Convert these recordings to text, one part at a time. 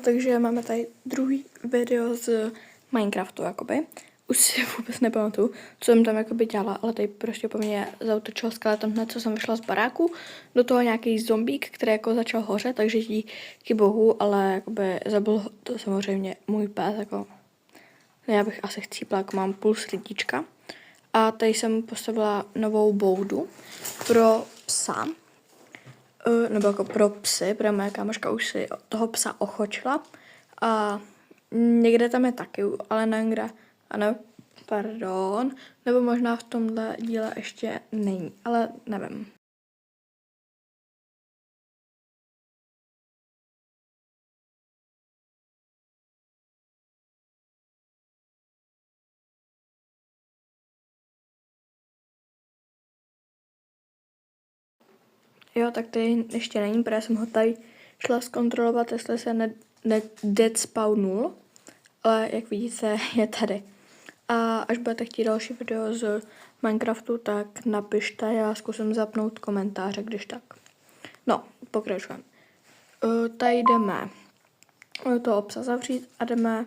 Takže máme tady druhý video z Minecraftu, jakoby. Už si vůbec nepamatuju, co jsem tam jakoby dělala, ale tady prostě po mně zautočil skeleton hned, co jsem vyšla z baráku. Do toho nějaký zombík, který jako začal hořet, takže díky bohu, ale jakoby zabil to samozřejmě můj pes, jako já bych asi chcípla, jako mám půl srdíčka. A tady jsem postavila novou boudu pro psa, nebo jako pro psy, protože moje kámoška už si toho psa ochočila a někde tam je taky, ale nevím kde, pardon, nebo možná v tomhle díle ještě není, ale nevím. Jo, tak tady ještě není, protože jsem ho tady šla zkontrolovat, jestli se dead spawnul, ale jak vidíte, je tady. A až budete chtít další video z Minecraftu, tak napište, já zkusím zapnout komentáře, když tak. No, pokračujeme. Tady jdeme toho psa zavřít a jdeme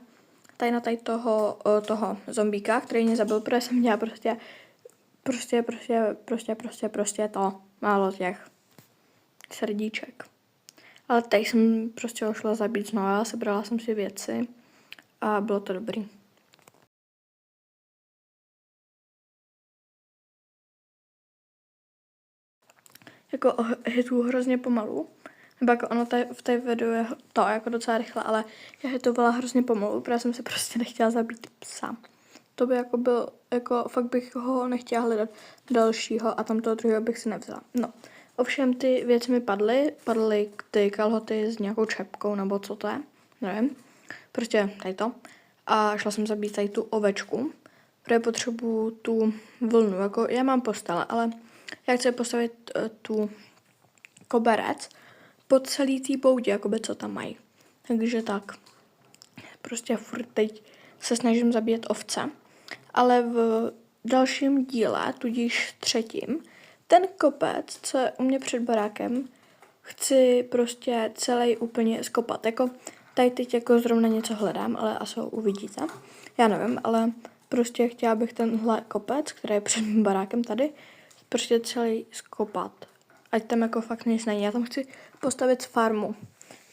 tady na tady toho zombíka, který mě zabil, protože jsem měla prostě to málo těch srdíček. Ale tady jsem prostě ho šla zabít znova, sebrala jsem si věci a bylo to dobrý. Jako hitu hrozně pomalu, nebo jako ono v té videu je to jako docela rychle, ale já hitovala hrozně pomalu, protože jsem se prostě nechtěla zabít psa. To by jako byl, jako fakt bych ho nechtěla hledat dalšího a tam toho druhého bych si nevzala. No, ovšem ty věci mi padly ty kalhoty s nějakou čepkou, nebo co to je, nevím, prostě tady to. A šla jsem zabít tady tu ovečku, protože potřebuju tu vlnu, jako já mám postel, ale já chci postavit tu koberec po celý té boudě, jakoby co tam mají. Takže tak, prostě furt teď se snažím zabíjet ovce, ale v dalším díle, tudíž třetím, ten kopec, co je u mě před barákem, chci prostě celý úplně skopat. Jako tady teď jako zrovna něco hledám, ale asi ho uvidíte. Já nevím, ale prostě chtěla bych tenhle kopec, který je před mým barákem tady, prostě celý skopat. Ať tam jako fakt nic není. Já tam chci postavit farmu.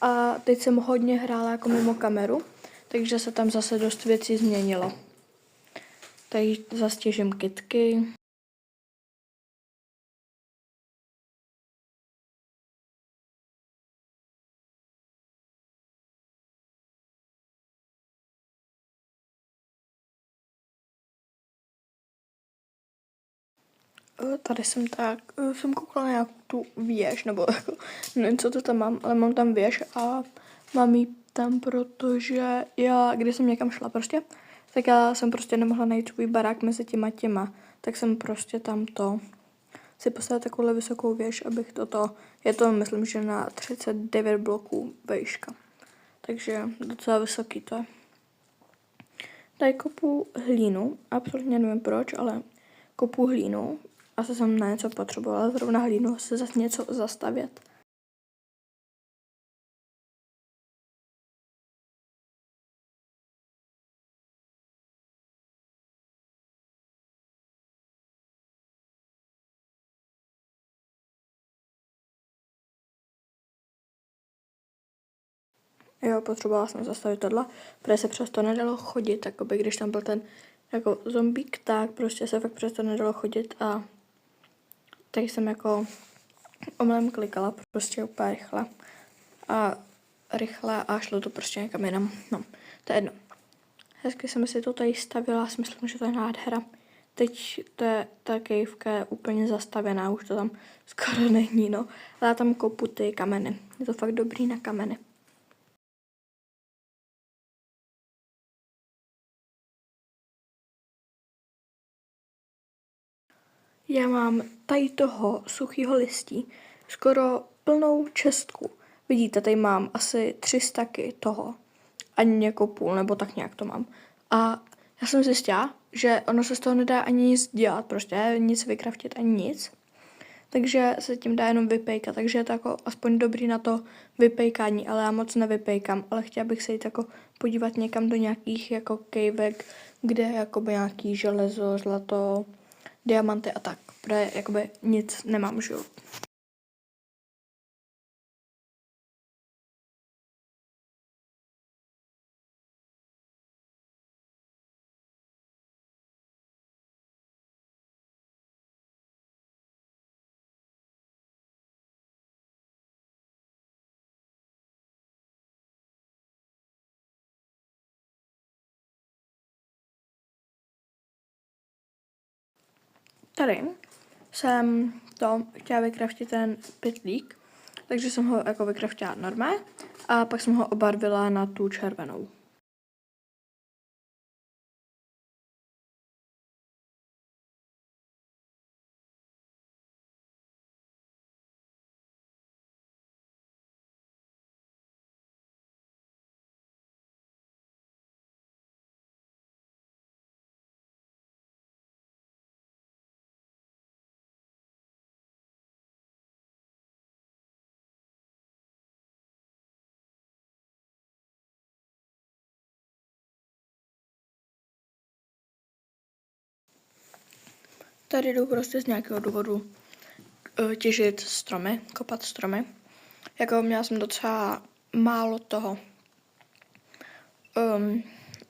A teď jsem hodně hrála jako mimo kameru, takže se tam zase dost věcí změnilo. Tady zastěžím kytky. Tady jsem jsem koukala na nějakou tu věž, nebo jako, nevím, co to tam mám, ale mám tam věž a mám ji tam, protože když jsem někam šla prostě, tak já jsem prostě nemohla najít svůj barák mezi těma, tak jsem prostě tam si postavila takovouhle vysokou věž, abych je to myslím, že na 39 bloků vejška, takže docela vysoký to je. Tady kopu hlínu, absolutně nevím proč, ale kopu hlínu. Asi jsem na něco potřebovala, zrovna hlínu se zase něco zastavět. Jo, potřebovala jsem zastavit tohle, protože se přesto nedalo chodit, jakoby, když tam byl ten jako zombík, tak prostě se fakt přesto nedalo chodit a tady jsem jako omylem klikala prostě úplně rychle a šlo to prostě někam jinam. No, to je jedno. Hezky jsem si to tady stavila, si myslím, že to je nádhera. Teď ta kejvka je úplně zastavěná, už to tam skoro není, no. Ale já tam kopu ty kameny. Je to fakt dobrý na kameny. Já mám tady toho suchýho listí skoro plnou čestku. Vidíte, tady mám asi 300 toho. Ani jako půl, nebo tak nějak to mám. A já jsem zjistila, že ono se z toho nedá ani nic dělat, prostě nic vykraftit, ani nic. takže se tím dá jenom vypejkat, takže je to jako aspoň dobrý na to vypejkání, ale já moc nevypejkám, ale chtěla bych se jít jako podívat někam do nějakých jako kejvek, kde je jakoby nějaký železo, zlato, diamanty a tak, protože jakoby nic nemám, že jo. Tady jsem to chtěla vykraftit ten pytlík, takže jsem ho jako vykraftila normálně a pak jsem ho obarvila na tu červenou. Tady jdu prostě z nějakého důvodu těžit stromy, kopat stromy. Jako měla jsem docela málo toho,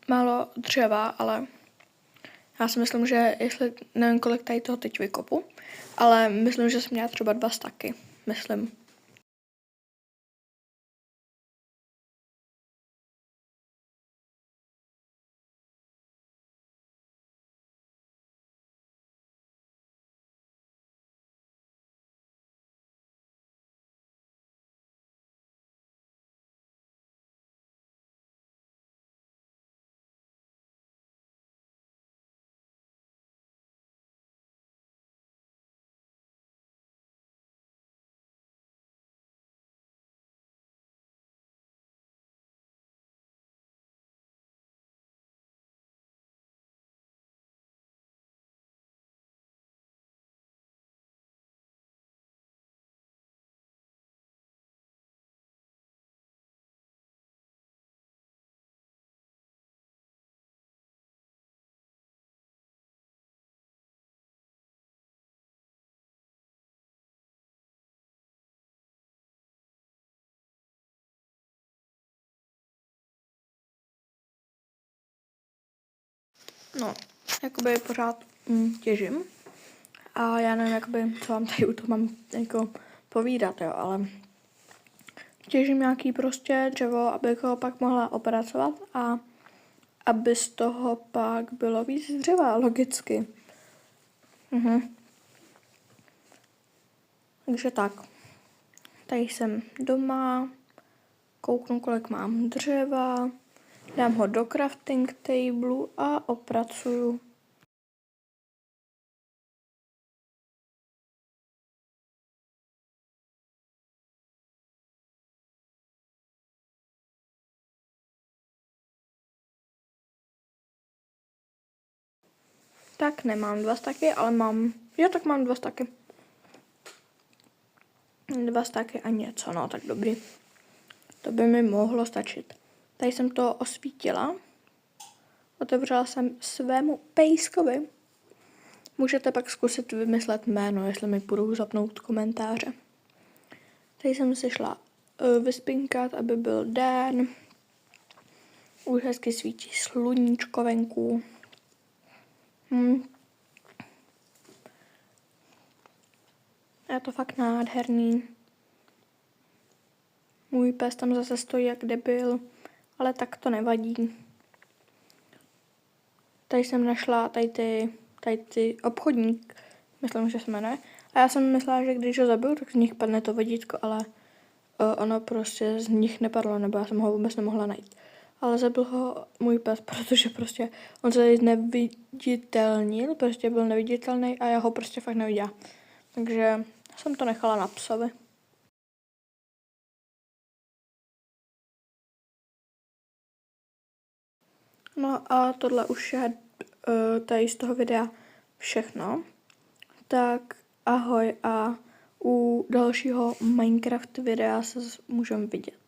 málo dřeva, ale já si myslím, že nevím, kolik tady toho teď vykopu, ale myslím, že jsem měla třeba 2 staky, myslím. No, jakoby pořád těžím a já nevím, jakoby, co vám tady u toho mám jako povídat, jo, ale těžím nějaký prostě dřevo, abych ho pak mohla opracovat a aby z toho pak bylo víc dřeva, logicky. Takže tak. Tady jsem doma, kouknu, kolik mám dřeva, dám ho do crafting table a opracuju. Tak nemám 2 staky, ale mám, tak mám 2 staky. 2 staky a něco, no tak dobrý. To by mi mohlo stačit. Tady jsem to osvítila. Otevřela jsem svému pejskovi. Můžete pak zkusit vymyslet jméno, jestli mi budou zapnout komentáře. Tady jsem si šla vyspinkat, aby byl den. Už hezky svítí sluníčko venku. Je to fakt nádherný. Můj pes tam zase stojí, jak debil, ale tak to nevadí. Tady jsem našla tady ty obchodník, myslím, že se jmenuje. A já jsem myslela, že když ho zabiju, tak z nich padne to vodítko, ale ono prostě z nich nepadlo, nebo já jsem ho vůbec nemohla najít. Ale zabil ho můj pes, protože prostě on se neviditelnil, prostě byl neviditelný a já ho prostě fakt neviděla. Takže jsem to nechala na psovi. No a tohle už je tady z toho videa všechno. Tak ahoj a u dalšího Minecraft videa se můžeme vidět.